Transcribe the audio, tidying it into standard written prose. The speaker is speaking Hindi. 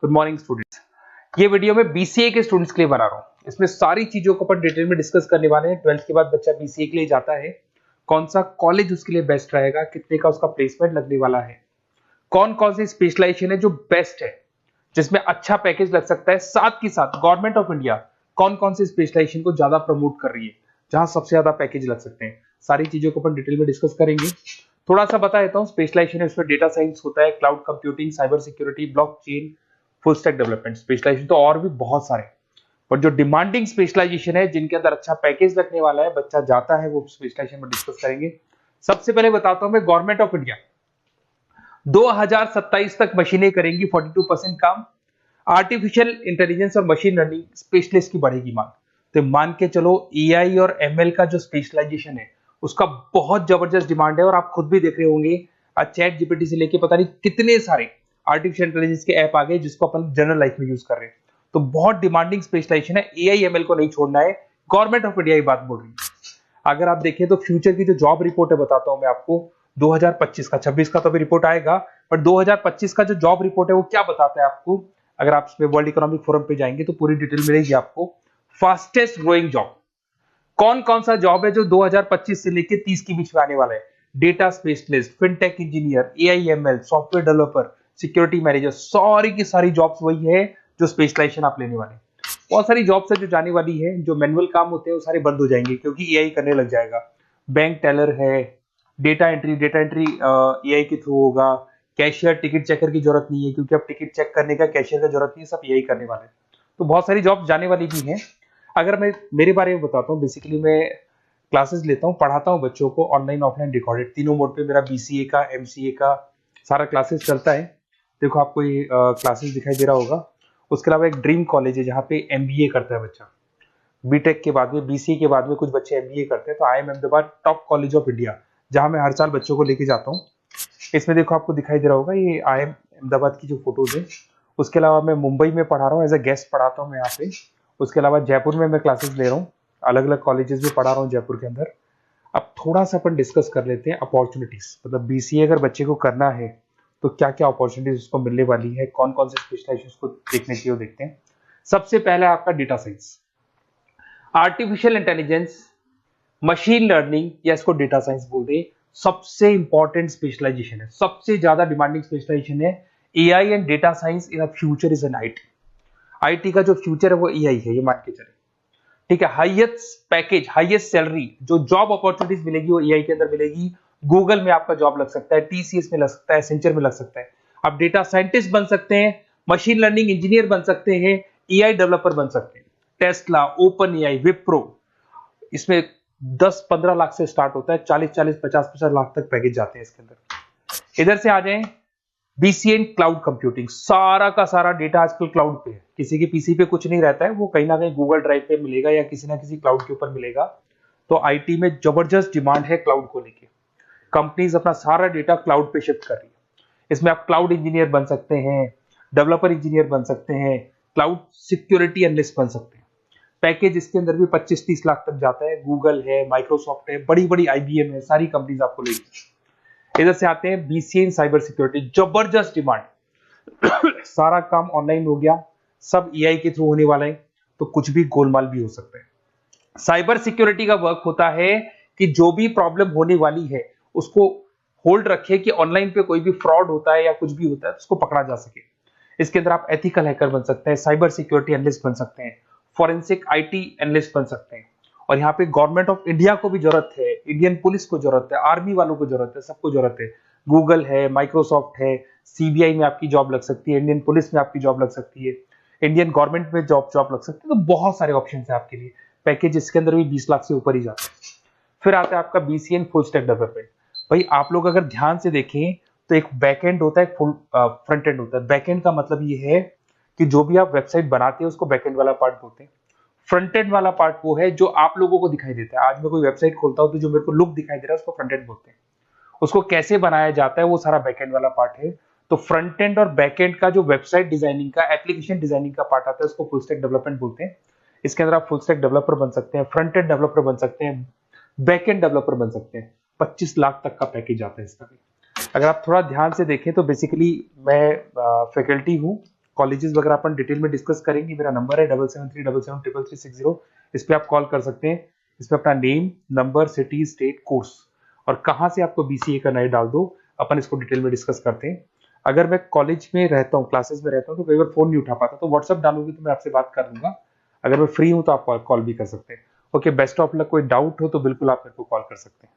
Good morning students. ये वीडियो मैं बीसीए के स्टूडेंट्स के लिए बना रहा हूँ। इसमें सारी चीजों को अपन डिटेल में डिस्कस करने वाले हैं। 12th के बाद बच्चा बीसीए के लिए जाता है, कौन सा कॉलेज उसके लिए बेस्ट रहेगा, कितने का उसका प्लेसमेंट लगने वाला है, कौन कौन सी स्पेशलाइजेशन है जो बेस्ट है, जिसमें अच्छा पैकेज लग सकता है, साथ ही साथ गवर्नमेंट ऑफ इंडिया कौन कौन सी स्पेशलाइजेशन को ज्यादा प्रमोट कर रही है, जहां सबसे ज्यादा पैकेज लग सकते हैं। सारी चीजों को अपन डिटेल में डिस्कस करेंगे। थोड़ा सा बता देता हूँ, स्पेशलाइजेशन है उसमें डेटा साइंस होता है, cloud computing, cyber security, blockchain, full stack development. Specialisation तो और भी बहुत सारे, पर जो डिमांडिंग स्पेशलाइजेशन है जिनके अंदर अच्छा पैकेज लगने वाला है, बच्चा जाता है, वो स्पेशलाइजेशन में डिस्कस करेंगे। सबसे पहले बताता हूं मैं, गवर्नमेंट ऑफ इंडिया 2027 तक मशीनें करेंगी 42% काम। आर्टिफिशियल इंटेलिजेंस और मशीन लर्निंग स्पेशलिस्ट की बढ़ेगी मांग। तो मान के चलो एआई और एमएल का जो स्पेशलाइजेशन है उसका बहुत जबरदस्त डिमांड है। और आप खुद भी देख रहे होंगे, आज चैट जीपीटी से लेके पता नहीं कितने सारे आर्टिफिशियल इंटेलिजेंस के ऐप आ गए जिसको अपन जनरल लाइफ में यूज कर रहे हैं। तो बहुत डिमांडिंग स्पेशलाइजेशन है, एआई एमएल को नहीं छोड़ना है। गवर्नमेंट ऑफ इंडिया ये बात बोल रही है। अगर आप देखें तो फ्यूचर की जो जॉब रिपोर्ट है, बताता हूं मैं आपको 2025 का, 26 का तो अभी रिपोर्ट आएगा, पर 2025 का जो जॉब रिपोर्ट है वो क्या बताता है आपको। अगर आप इसमें वर्ल्ड इकोनॉमिक फोरम पे जाएंगे तो पूरी डिटेल मिलेगी आपको। फास्टेस्ट ग्रोइंग जॉब कौन कौन सा जॉब है जो 2025 से लेके 30 के बीच में आने वाला है। Data specialist, fintech engineer, AIML, software developer, security manager, सारी की सारी जॉब्स वही है जो स्पेशलाइजेशन आप लेने वाले हैं। बहुत सारी जॉब्स है जो जाने वाली है, जो मैनुअल काम होते हैं वो सारे बंद हो जाएंगे क्योंकि एआई करने लग जाएगा। बैंक टेलर है, डेटा एंट्री एआई के थ्रू होगा। कैशियर, टिकट चेकर की जरूरत नहीं है क्योंकि अब टिकट चेक करने का कैशियर का जरूरत नहीं है, सब एआई करने वाले हैं। तो बहुत सारी जॉब जाने वाली भी हैं। अगर मैं मेरे बारे में बताता हूँ, बेसिकली मैं क्लासेस लेता हूँ, पढ़ाता हूँ बच्चों को, ऑनलाइन ऑफलाइन रिकॉर्डेड, तीनों मोड पे मेरा बीसीए का, एमसीए का सारा क्लासेस चलता है। देखो आपको ये क्लासेस दिखाई दे रहा होगा। उसके अलावा एक ड्रीम कॉलेज है जहाँ पे एमबीए करता है बच्चा। बीटेक के बाद में, बीसीए के बाद में कुछ बच्चे एमबीए करते हैं। तो I am Ahmedabad top college of India, जहाँ मैं हर साल बच्चों को लेके जाता हूँ। इसमें देखो आपको दिखाई दे रहा होगा, ये आई एम अहमदाबाद की जो फोटोज है। उसके अलावा मैं मुंबई में पढ़ा रहा हूँ, एज अ गेस्ट पढ़ाता हूँ मैं यहाँ पे। उसके अलावा जयपुर में मैं क्लासेस ले रहा हूँ, अलग अलग कॉलेजेस में पढ़ा रहा हूँ जयपुर के अंदर। अब थोड़ा सा अपन डिस्कस कर लेते हैं अपॉर्चुनिटीज, मतलब बीसीए अगर बच्चे को करना है तो क्या क्या अपॉर्चुनिटीज उसको मिलने वाली है, कौन कौन से स्पेशलाइजेशन उसको देखने चाहिए, वो देखते हैं। सबसे पहला आपका data science, artificial intelligence, machine learning, या इसको डेटा साइंस बोल दे, सबसे इंपॉर्टेंट स्पेशलाइजेशन है, सबसे ज्यादा डिमांडिंग स्पेशलाइजेशन है। AI and data science in future is an IT. IT का जो फ्यूचर है वो एआई है, ये मान के चले। ठीक है, हाईएस्ट पैकेज, हाईएस्ट सैलरी, जो जॉब अपॉर्चुनिटीज मिलेगी वो एआई के अंदर मिलेगी। गूगल में आपका जॉब लग सकता है, टीसीएस में लग सकता है, एसेंचर में लग सकता है। आप डेटा साइंटिस्ट बन सकते हैं, मशीन लर्निंग इंजीनियर बन सकते हैं, एआई डेवलपर बन सकते हैं। टेस्ला, ओपन एआई, विप्रो, इसमें 10-15 लाख से स्टार्ट होता है, 40-40, 50-50 लाख तक पैकेज जाते हैं इसके अंदर। इधर से आ जाएं, बीसीए क्लाउड कंप्यूटिंग, सारा का सारा डेटा आजकल क्लाउड पे है, किसी के पीसी पे कुछ नहीं रहता है, वो कहीं ना कहीं गूगल ड्राइव पे मिलेगा या किसी ना किसी क्लाउड के ऊपर मिलेगा। तो आईटी में जबरदस्त डिमांड है क्लाउड को लेके। कंपनीज अपना सारा डेटा क्लाउड पे शिफ्ट कर रही है। इसमें आप क्लाउड इंजीनियर बन सकते हैं, डेवलपर इंजीनियर बन सकते हैं, क्लाउड सिक्योरिटी एनालिस्ट बन सकते हैं। पैकेज इसके अंदर भी 25-30 लाख तक जाता है। गूगल है, माइक्रोसॉफ्ट है, बड़ी बड़ी आईबीएम है, सारी कंपनीज आपको लेगी। इधर से आते हैं बीसीए इन साइबर सिक्योरिटी, जबरदस्त डिमांड। सारा काम ऑनलाइन हो गया, सब एआई के थ्रू होने वाला है, तो कुछ भी गोलमाल भी हो सकता है। साइबर सिक्योरिटी का वर्क होता है कि जो भी प्रॉब्लम होने वाली है उसको होल्ड रखे कि ऑनलाइन पे कोई भी फ्रॉड होता है या कुछ भी होता है तो उसको पकड़ा जा सके। इसके अंदर आप एथिकल हैकर बन सकते हैं, साइबर सिक्योरिटी एनालिस्ट बन सकते हैं, फॉरेंसिक आईटी एनालिस्ट बन सकते हैं। और यहाँ पे गवर्नमेंट ऑफ इंडिया को भी जरूरत है, इंडियन पुलिस को जरूरत है, आर्मी वालों को जरूरत है, सबको जरूरत है। गूगल है, माइक्रोसॉफ्ट है, सीबीआई में आपकी जॉब लग सकती है, इंडियन पुलिस में आपकी जॉब लग सकती है, इंडियन गवर्नमेंट में जॉब लग सकती है। तो बहुत सारे ऑप्शन है आपके लिए। पैकेज इसके अंदर भी 20 लाख से ऊपर ही जाता है। फिर आता है आपका बीसीए फुल स्टैक डेवलपमेंट। भाई आप लोग अगर ध्यान से देखें तो एक बैकएंड होता है, फुल फ्रंट एंड होता है। बैकएंड का मतलब ये है कि जो भी आप वेबसाइट बनाते हैं उसको बैकएंड वाला पार्ट बोलते हैं। फ्रंट एंड वाला पार्ट वो है जो आप लोगों को दिखाई देता है। आज मैं कोई वेबसाइट खोलता हूं तो जो मेरे को लुक दिखाई दे रहा है उसको फ्रंट एंड बोलते हैं। उसको कैसे बनाया जाता है वो सारा बैकएंड वाला पार्ट है। तो फ्रंट एंड और बैकएंड का जो वेबसाइट डिजाइनिंग का, एप्लीकेशन डिजाइनिंग का पार्ट आता है उसको फुल स्टैक डेवलपमेंट बोलते हैं। इसके अंदर आप फुल स्टैक डेवलपर बन सकते हैं, फ्रंट एंड डेवलपर बन सकते हैं, बैकएंड डेवलपर बन सकते हैं। 25 लाख तक का पैकेज आता है इसका भी। अगर आप थोड़ा ध्यान से देखें तो बेसिकली मैं फैकल्टी हूँ कॉलेजेस वगैरह अपन डिटेल में डिस्कस करेंगे। मेरा नंबर है 7737773360, इस पे आप कॉल कर सकते हैं। इसमें अपना name, number, city, state, course और कहाँ से आपको बीसीए करना है डाल दो, अपन इसको डिटेल में डिस्कस करते हैं। अगर मैं कॉलेज में रहता हूँ, क्लासेस में रहता हूँ, तो कई बार फोन नहीं उठा पाता, तो व्हाट्सअप डालोगे तो मैं आपसे बात कर लूंगा। अगर मैं फ्री हूँ तो आप कॉल भी कर सकते हैं। Okay, best of luck. कोई डाउट हो तो बिल्कुल आप मेरे को कॉल कर सकते हैं।